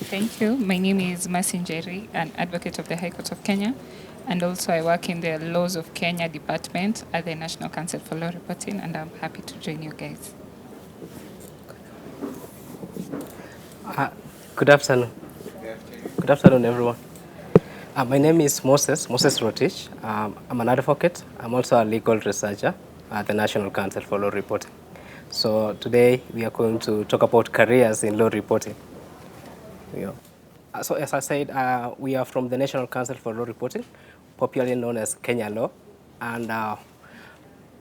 Thank you. My name is Mercy Njeri, an advocate of the High Court of Kenya, and also I work in the Laws of Kenya department at the National Council for Law Reporting, and I'm happy to join you guys. Good afternoon. Good afternoon, everyone. My name is Moses Rotich. I'm an advocate. I'm also a legal researcher at the National Council for Law Reporting. So today we are going to talk about careers in law reporting. Yeah. So as I said, we are from the National Council for Law Reporting, popularly known as Kenya Law, and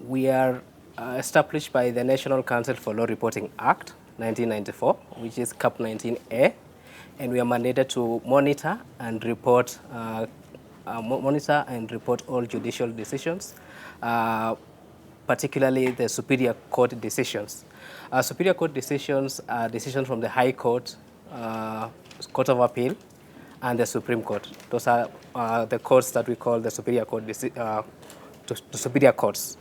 we are established by the National Council for Law Reporting Act 1994, which is CAP 19A, and we are mandated to monitor and report all judicial decisions, particularly the Superior Court decisions. Superior Court decisions are decisions from the High Court, Court of Appeal, and the Supreme Court. Those are the courts that we call the Superior Court, the Superior Courts.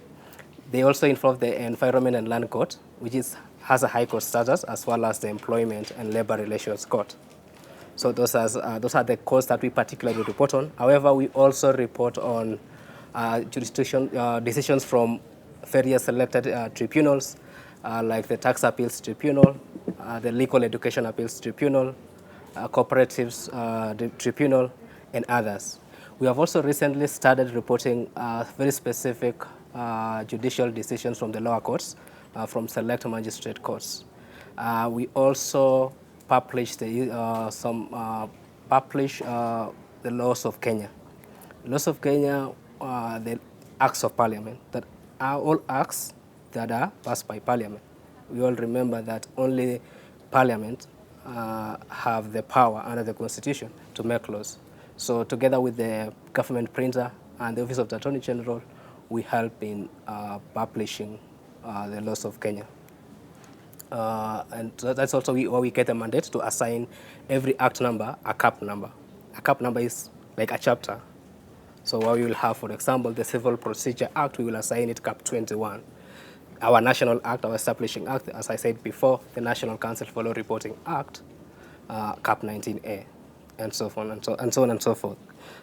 They also involve the Environment and Land Court, which has a high court status, as well as the Employment and Labor Relations Court. So those are the courts that we particularly report on. However, we also report on jurisdiction decisions from various selected tribunals, like the Tax Appeals Tribunal, the Legal Education Appeals Tribunal, Cooperatives Tribunal, and others. We have also recently started reporting very specific judicial decisions from the lower courts, from select magistrate courts. We also publish the laws of Kenya. Laws of Kenya are the acts of parliament, that are all acts that are passed by parliament. We all remember that only parliament have the power under the constitution to make laws. So together with the government printer and the Office of the Attorney General, we help in publishing the laws of Kenya. And that's also where we get a mandate to assign every act number a CAP number. A CAP number is like a chapter. So what we will have, for example, the Civil Procedure Act, we will assign it CAP 21. Our national act, our establishing act, as I said before, the National Council for Law Reporting Act, CAP 19A, and so on and so forth.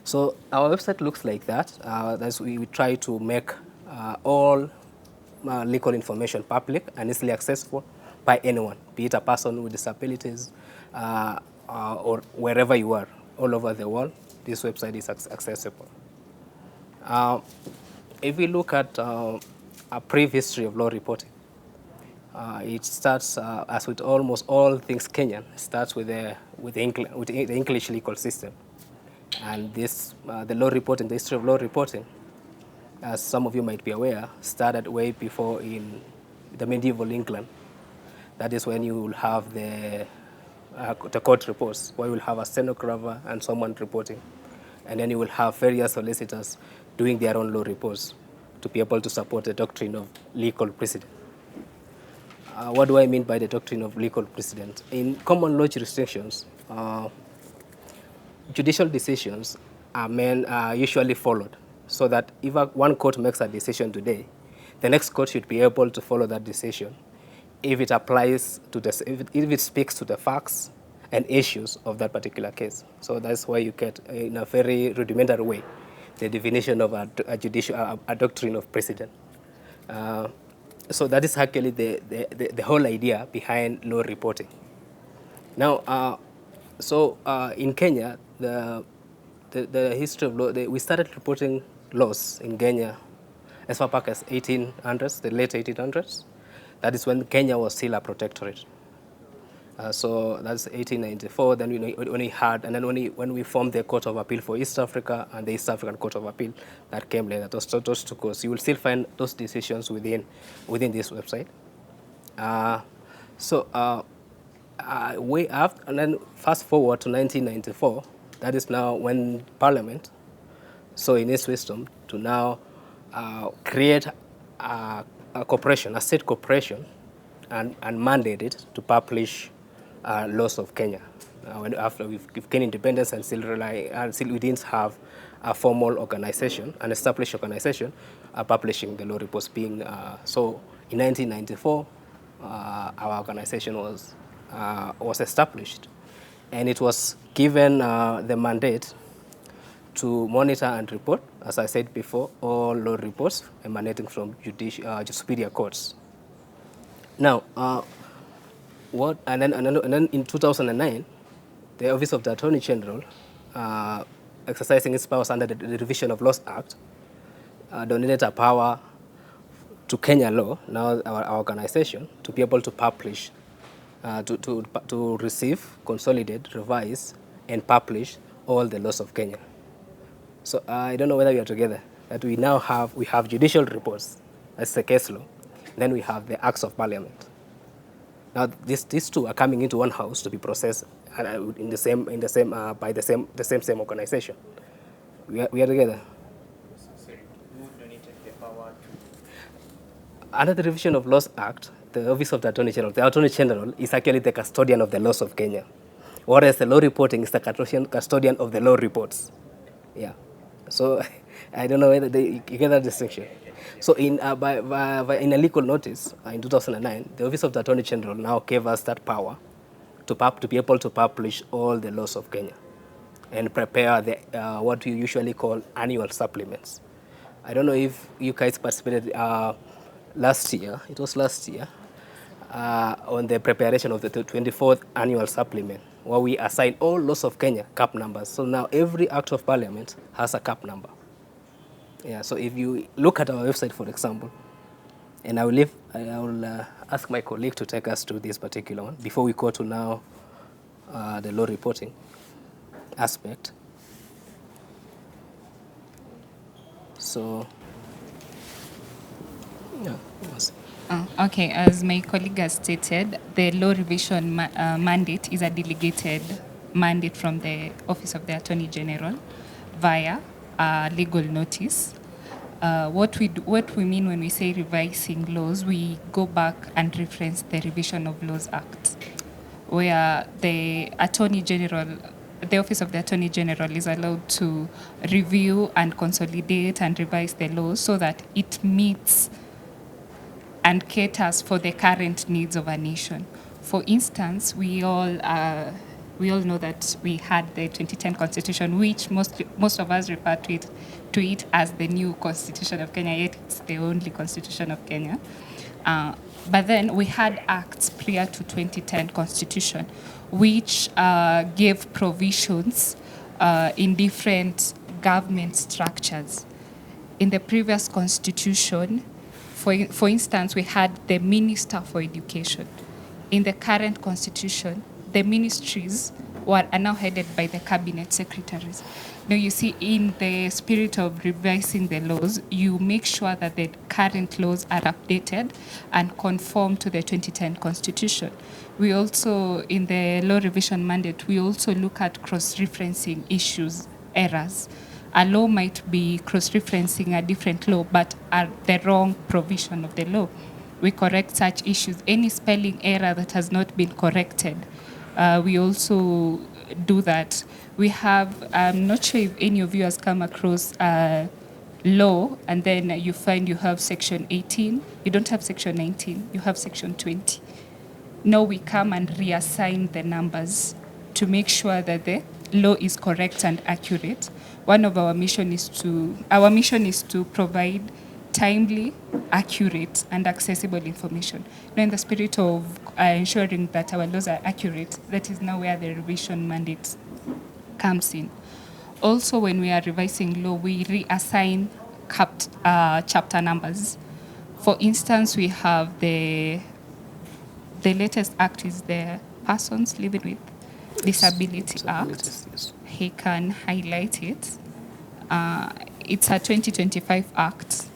So our website looks like that. We try to make all legal information public and easily accessible by anyone, be it a person with disabilities or wherever you are, all over the world. This website is accessible. If we look at a brief history of law reporting, it starts, as with almost all things Kenyan, starts with the English legal system. And the law reporting, the history of law reporting, as some of you might be aware, started way before in the medieval England. That is when you will have the court reports, where you will have a stenographer and someone reporting. And then you will have various solicitors doing their own law reports to be able to support the doctrine of legal precedent. What do I mean by the doctrine of legal precedent? In common law jurisdictions, judicial decisions are usually followed, so that if one court makes a decision today, the next court should be able to follow that decision if it applies to if it speaks to the facts and issues of that particular case. So that's why you get, in a very rudimentary way, the definition of a doctrine of precedent. So that is actually the whole idea behind law reporting. Now, in Kenya, the history of law, we started reporting laws in Kenya as far back as 1800s, the late 1800s. That is when Kenya was still a protectorate. So that's 1894. Then when we formed the Court of Appeal for East Africa and the East African Court of Appeal, that came later. Those two courts, you will still find those decisions within this website. Way after, and then fast forward to 1994. That is now when Parliament, so in its wisdom, to now create a corporation, a state corporation, and mandate it to publish laws of Kenya. After we've gained independence and still we didn't have a formal organization, an established organization, publishing the law reports. So in 1994, our organization was established. and it was given the mandate to monitor and report, as I said before, all law reports emanating from superior courts. Now, and then in 2009, the Office of the Attorney General, exercising its powers under the Revision of Laws Act, donated a power to Kenya Law, now our organization, to be able to publish, to receive, consolidate, revise, and publish all the laws of Kenya. So I don't know whether we are together. That we now have judicial reports, that's the case law. Then we have the Acts of Parliament. Now these two are coming into one house to be processed in the same by the same organization. We are together. So who donated the power to? Under the Revision of Laws Act, the Office of the Attorney General is actually the custodian of the laws of Kenya, whereas the law reporting is the custodian of the law reports. Yeah. So I don't know whether you get that distinction. So in a legal notice in 2009, the Office of the Attorney General now gave us that power to be able to publish all the laws of Kenya and prepare the what we usually call annual supplements. I don't know if you guys participated last year. It was last year on the preparation of the 24th annual supplement, where we assign all laws of Kenya cap numbers. So now every act of parliament has a cap number. Yeah, so if you look at our website, for example, and I will ask my colleague to take us to this particular one before we go to now the law reporting aspect. So, yeah, yes. Okay, as my colleague has stated, the law revision mandate is a delegated mandate from the Office of the Attorney General via legal notice. What we mean when we say revising laws, we go back and reference the Revision of Laws Act, where the Attorney General, the Office of the Attorney General is allowed to review and consolidate and revise the laws so that it meets and caters for the current needs of a nation. For instance, we all know that we had the 2010 Constitution, which most of us refer to it as the new Constitution of Kenya, yet it's the only Constitution of Kenya. But then we had acts prior to 2010 Constitution, which gave provisions in different government structures. In the previous Constitution, for instance, we had the Minister for Education. In the current Constitution, the ministries are now headed by the cabinet secretaries. Now you see, in the spirit of revising the laws, you make sure that the current laws are updated and conform to the 2010 Constitution. We also, in the law revision mandate, we also look at cross-referencing issues, errors. A law might be cross-referencing a different law, but are the wrong provision of the law. We correct such issues. Any spelling error that has not been corrected, we also do that. We have, I'm not sure if any of you has come across law, and then you find you have section 18. You don't have section 19, you have section 20. Now we come and reassign the numbers to make sure that the law is correct and accurate. One of our mission is to provide timely, accurate, and accessible information. Now, in the spirit of ensuring that our laws are accurate, that is now where the revision mandate comes in. Also, when we are revising law, we reassign chapter numbers. For instance, we have the latest act is the Persons Living with Disability Act. Yes. He can highlight it. It's a 2025 act.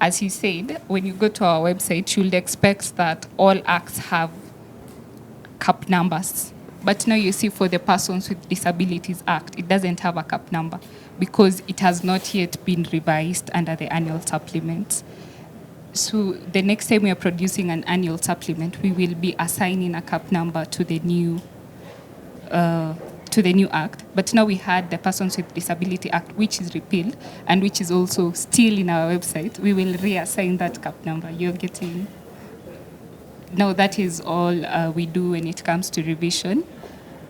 As he said, when you go to our website, you'll expect that all acts have cap numbers. But now you see, for the Persons with Disabilities Act, it doesn't have a cap number because it has not yet been revised under the annual supplement. So the next time we are producing an annual supplement, we will be assigning a cap number to the new act. But now we had the Persons with Disability Act, which is repealed and which is also still in our website. We will reassign that cap number. You're getting. Now that is all we do when it comes to revision.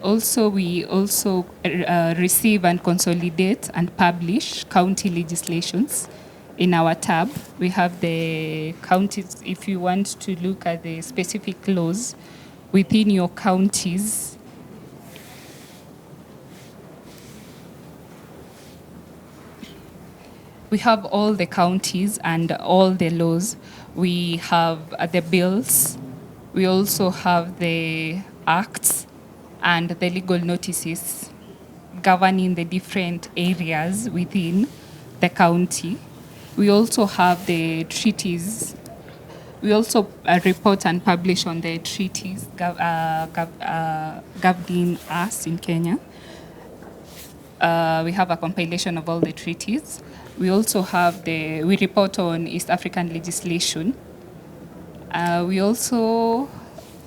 Also, we also receive and consolidate and publish county legislations. In our tab, we have the counties. If you want to look at the specific laws within your counties, we have all the counties and all the laws. We have the bills. We also have the acts and the legal notices governing the different areas within the county. We also have the treaties. We also report and publish on the treaties governing us in Kenya. We have a compilation of all the treaties. We also we report on East African legislation. We also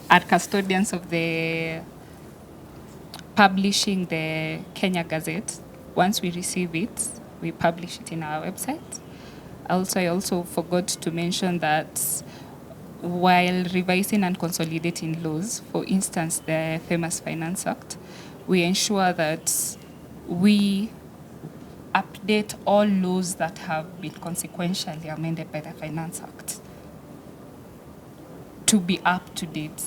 are custodians of the publishing the Kenya Gazette. Once we receive it, we publish it in our website. I also forgot to mention that while revising and consolidating laws, for instance, the famous Finance Act, we ensure that we update all laws that have been consequentially amended by the Finance Act to be up to date.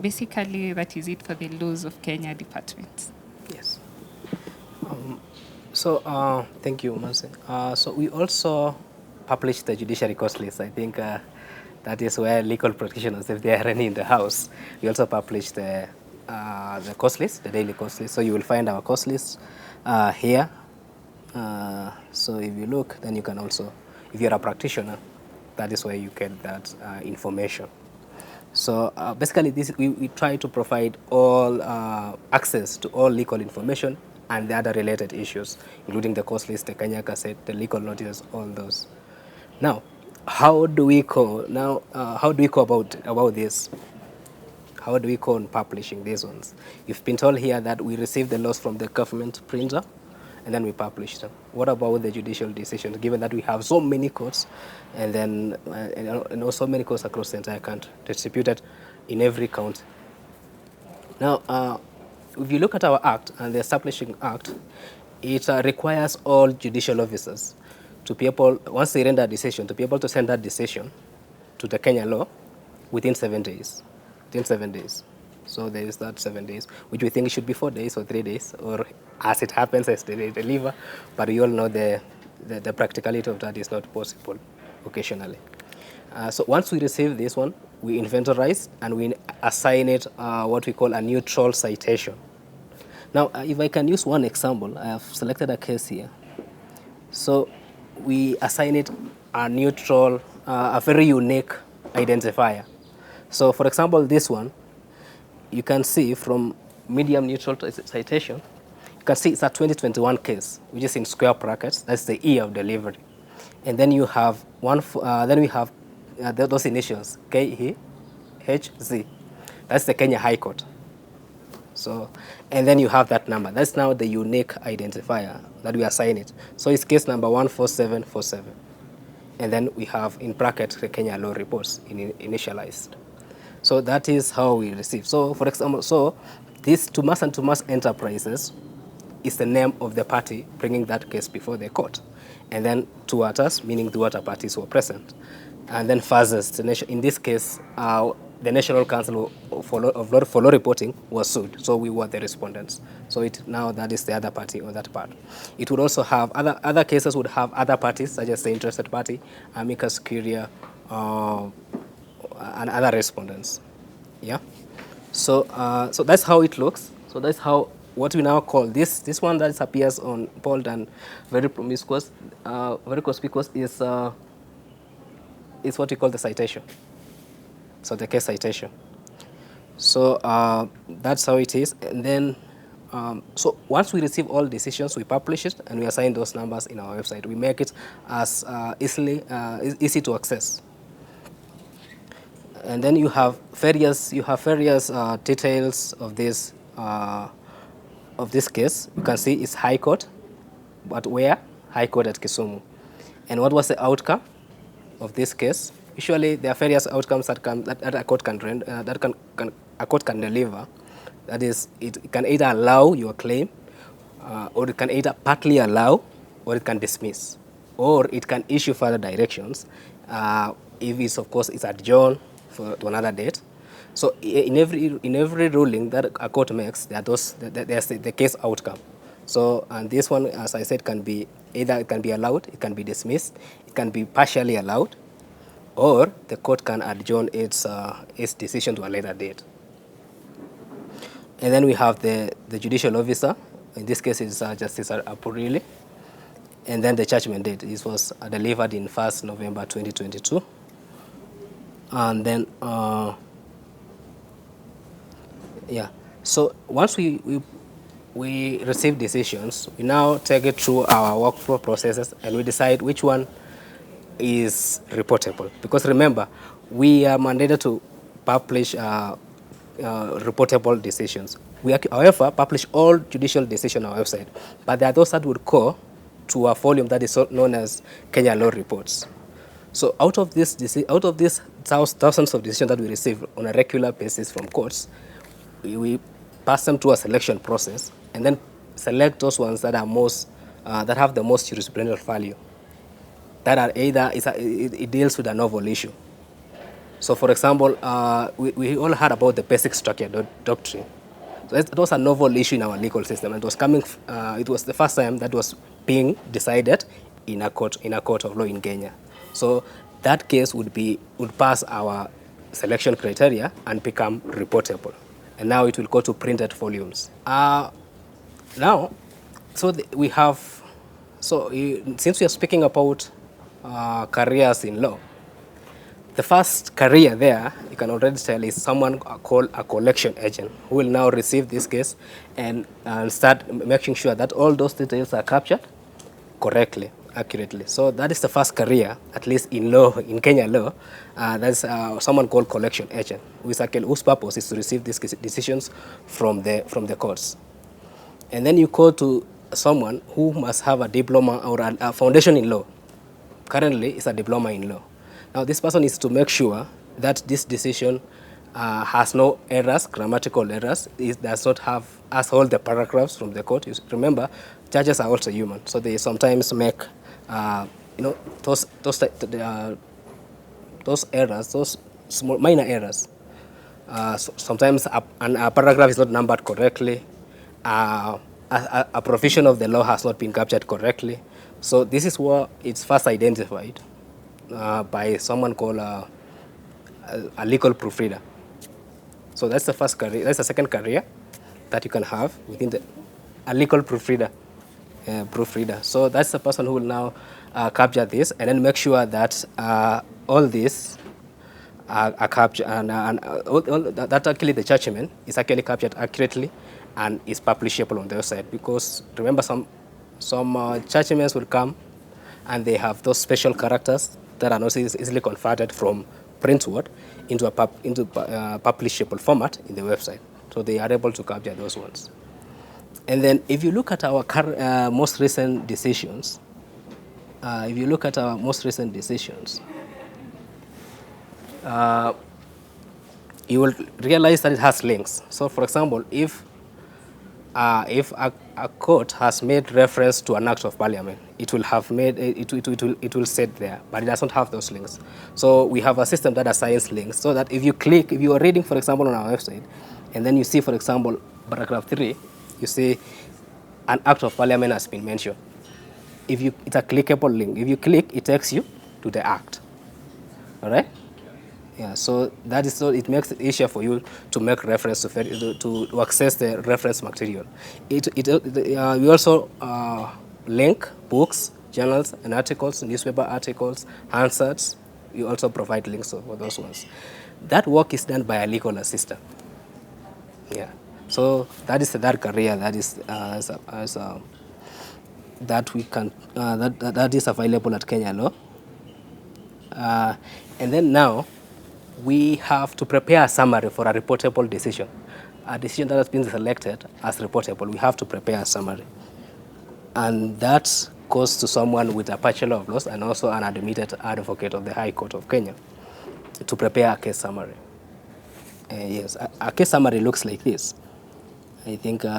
Basically, that is it for the laws of Kenya department. Yes. Thank you, Mercy. So we also publish the judiciary cost list. I think that is where legal practitioners, if there are any in the house, we also publish the cost list, the daily cost list. So you will find our cost list here. So if you look, then you can also, if you're a practitioner, that is where you get that information. So basically, we try to provide all access to all legal information and the other related issues, including the cost list, the Kenya Gazette, the legal notices, all those. Now, how do we go about this? How do we go on publishing these ones? You've been told here that we receive the laws from the government printer, and then we publish them. What about the judicial decisions, given that we have so many courts, and then so many courts across the entire country, distributed in every county? Now, if you look at our act and the establishing act, it requires all judicial officers to be able, once they render a decision, to be able to send that decision to the Kenya law within 7 days. Within 7 days. So there is that 7 days, which we think should be 4 days or 3 days, or as it happens, as they deliver. But we all know the practicality of that is not possible occasionally. So once we receive this one, we inventorize and we assign it what we call a neutral citation. Now, if I can use one example, I have selected a case here. So we assign it a neutral, a very unique identifier. So for example, this one, you can see from medium neutral citation, you can see it's a 2021 case, which is in square brackets. That's the year of delivery. And then you have then we have those initials, KHZ. That's the Kenya High Court. So, and then you have that number. That's now the unique identifier that we assign it. So it's case number 14747. And then we have in brackets the Kenya law reports initialized. So that is how we receive. So for example, so this Tumas and Tumas Enterprises is the name of the party bringing that case before the court. And then Tuatas, meaning the water parties were present. And then FAZES, in this case, the National Council of Law Reporting was sued. So we were the respondents. So now that is the other party on that part. It would also have, other cases would have other parties, such as the interested party, amicus curiae, and other respondents. Yeah. So so that's how it looks. So that's how what we now call this one that appears on bold and very promiscuous, very conspicuous is what we call the citation. So the case citation. So that's how it is. And then so once we receive all decisions, we publish it and we assign those numbers in our website. We make it as easy to access. And then you have various details of this case. You can see it's High Court, but where? High Court at Kisumu. And what was the outcome of this case? Usually, there are various outcomes that a court can deliver, That is, it can either allow your claim, or it can either partly allow, or it can dismiss, or it can issue further directions if it's, of course, it's adjourned to another date. So in every ruling that a court makes, there's the case outcome. So, and this one, as I said, can be either it can be allowed, it can be dismissed, it can be partially allowed, or the court can adjourn its decision to a later date. And then we have the judicial officer. In this case, it's Justice Apurili. And then the judgment date. This was delivered in 1st November 2022. And then, yeah. So once we receive decisions, we now take it through our workflow processes, and we decide which one is reportable. Because remember, we are mandated to publish reportable decisions. We, however, publish all judicial decisions on our website, but there are those that would go to a volume that is known as Kenya Law Reports. So out of these thousands of decisions that we receive on a regular basis from courts, we pass them through a selection process, and then select those ones that are most that have the most jurisprudential value. That are either it deals with a novel issue. So, for example, we all heard about the basic structure doctrine. So that was a novel issue in our legal system, and it was coming. It was the first time that was being decided in a court of law in Kenya. So that case would pass our selection criteria and become reportable, and now it will go to printed volumes. Now, we have. So since we are speaking about careers in law, the first career there, you can already tell, is someone called a collection agent, who will now receive this case and start making sure that all those details are captured correctly, accurately. So that is the first career, at least in law, in Kenya law. That's someone called collection agent, whose purpose is to receive these decisions from the courts. And then you go to someone who must have a diploma or a foundation in law. Currently, it's a diploma in law. Now, this person is to make sure that this decision has no errors, grammatical errors. It does not have all the paragraphs from the court. Remember, judges are also human, so they sometimes make those errors, those small minor errors. Sometimes a paragraph is not numbered correctly. A provision of the law has not been captured correctly. So this is where it's first identified by someone called a legal proofreader. So that's the first career. That's the second career that you can have within a legal proofreader. So that's the person who will now capture this and then make sure that all this are captured, and that actually the judgment is actually captured accurately and is publishable on their website. Because remember, some judgments will come and they have those special characters that are not easily converted from print word into publishable format in the website. So they are able to capture those ones. And then if you look at our most recent decisions, you will realize that it has links. So for example, if a court has made reference to an act of parliament, it will have made it will set there, but it doesn't have those links. So we have a system that assigns links, so that if you are reading, for example, on our website, and then you see, for example, paragraph 3, you see an act of parliament has been mentioned. It's a clickable link. If you click, it takes you to the act. All right? Yeah, so that is so it makes it easier for you to make reference to access the reference material. We also link books, journals, and articles, newspaper articles, Hansards. We also provide links for those ones. That work is done by a legal assistant. Yeah, so that is the third career that is that we can that is available at Kenya Law. And then now, we have to prepare a summary for a reportable decision. A decision that has been selected as reportable, we have to prepare a summary. And that goes to someone with a Bachelor of Laws and also an admitted advocate of the High Court of Kenya to prepare a case summary. Yes, a case summary looks like this. I think, you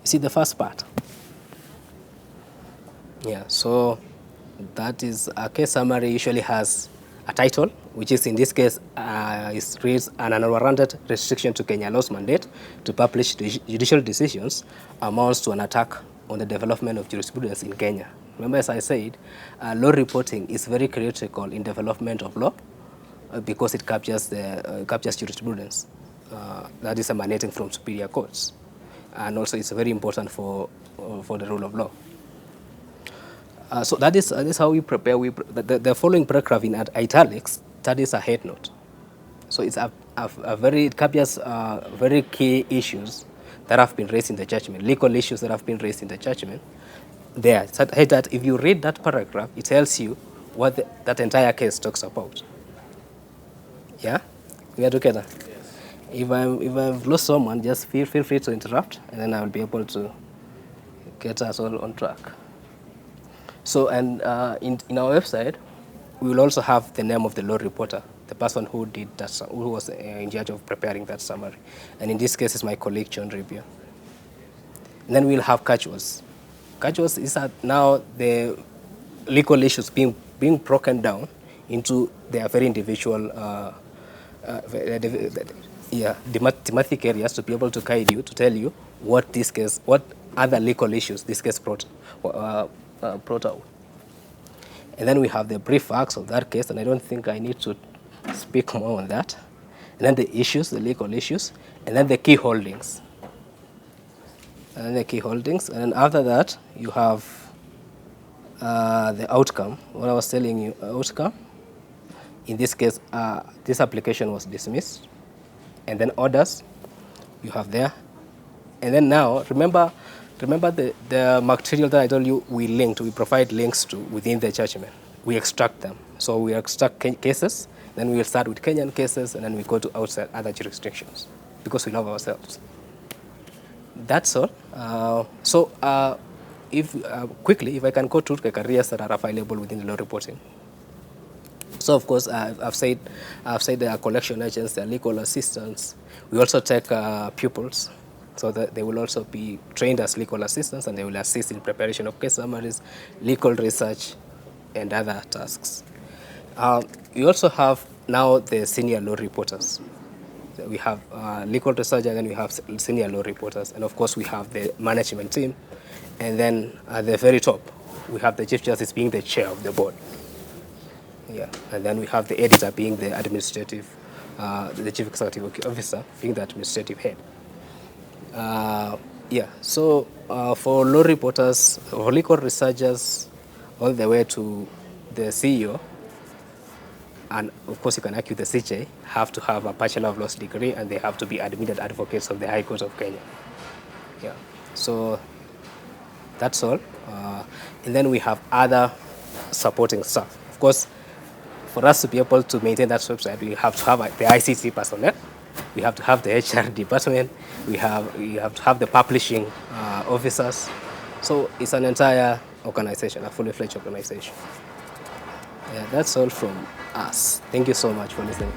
see the first part? Yeah, so that is a case summary usually has a title, which is in this case, it reads an unwarranted restriction to Kenya law's mandate to publish judicial decisions amounts to an attack on the development of jurisprudence in Kenya. Remember, as I said, law reporting is very critical in development of law because it captures jurisprudence that is emanating from superior courts, and also it's very important for the rule of law. So that is how we prepare. The following paragraph in italics, that is a head note. So it's it captures very key issues that have been raised in the judgment, legal issues that have been raised in the judgment. There, so that if you read that paragraph, it tells you what that entire case talks about. Yeah, we are together. Yes. If I've lost someone, just feel free to interrupt, and then I will be able to get us all on track. So, and in our website, we will also have the name of the law reporter, the person who did that, who was in charge of preparing that summary. And in this case, is my colleague, John Rabier. And then we'll have casuals. Casuals is now the legal issues being broken down into their very individual thematic areas to be able to guide you, to tell you what other legal issues this case brought out. And then we have the brief facts of that case, and I don't think I need to speak more on that. And then the issues, the legal issues, and then the key holdings. And then after that, you have the outcome. What I was telling you, outcome. In this case, this application was dismissed. And then orders, you have there. And then now, remember the material that I told you we provide links to within the judgment. We extract them. So we extract cases, then we will start with Kenyan cases, and then we go to outside other jurisdictions because we love ourselves. That's all. Quickly, if I can go through the careers that are available within the law reporting. So of course, I've said there are collection agents, there are legal assistants. We also take pupils, so that they will also be trained as legal assistants, and they will assist in preparation of case summaries, legal research, and other tasks. We also have now the senior law reporters. We have legal research, and then we have senior law reporters, and of course we have the management team, and then at the very top we have the Chief Justice being the chair of the board. Yeah, and then we have the editor being the administrative, the Chief Executive Officer being the administrative head. So for law reporters, for legal researchers, all the way to the CEO, and of course you can argue the CJ, have to have a Bachelor of Laws degree, and they have to be admitted advocates of the High Court of Kenya. Yeah, so that's all. And then we have other supporting staff. Of course, for us to be able to maintain that website, we have to have the ICT personnel, we have to have the HR department, we have to have the publishing officers. So it's an entire organization, a fully fledged organization. Yeah, that's all from us. Thank you so much for listening.